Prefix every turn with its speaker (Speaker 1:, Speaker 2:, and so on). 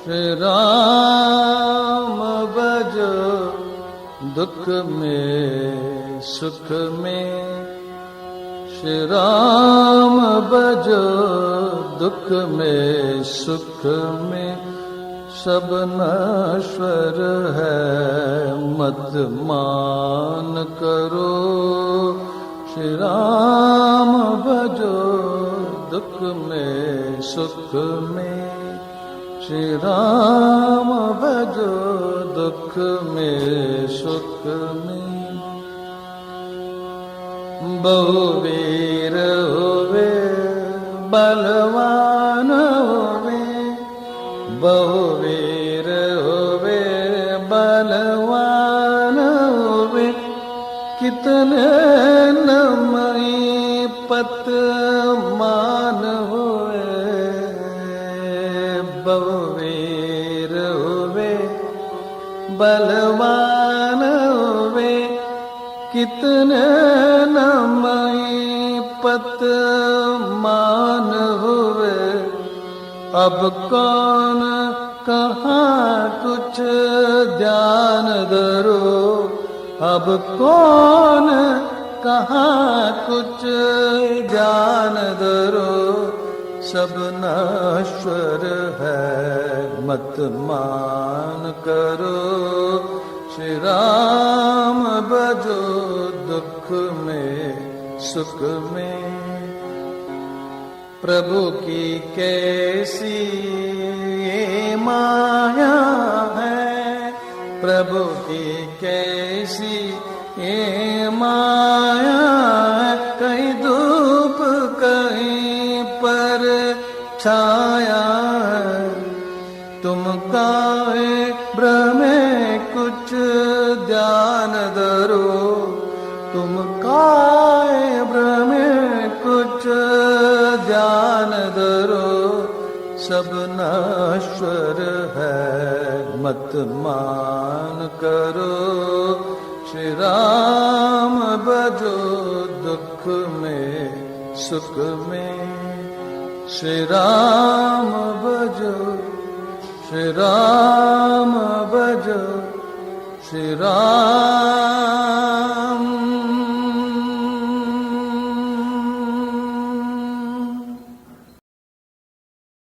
Speaker 1: श्री राम भजो दुख में सुख में, श्री राम भजो दुख में सुख में, सब नश्वर है मत मान करो। श्री राम भजो दुख में सुख में, श्री राम भजो दुख में सुख में। बहुवीर होवे बलवान होवे, बहुवीर होवे बलवान होवे, कितने नमई पत मान होवे। बहुवीर होवे बलवान होवे, कितने नमई पत मान होवे। अब कौन कहाँ कुछ ध्यान धरो, अब कौन कहाँ कुछ ध्यान धरो, सब नश्वर है मत मान करो। श्री राम भजो दुख में सुख में, प्रभु की कैसी ये माया है, प्रभु की कैसी ये माया है, कहीं धूप कहीं पर छाया है। तुम काहे भ्रमे कुछ ध्यान धरो, तुम काहे भ्रमे कुछ ध्यान धरो, सब नश्वर है मत मान करो। श्री राम भजो दुख में सुख में, श्री राम भजो, श्री राम भजो, श्री राम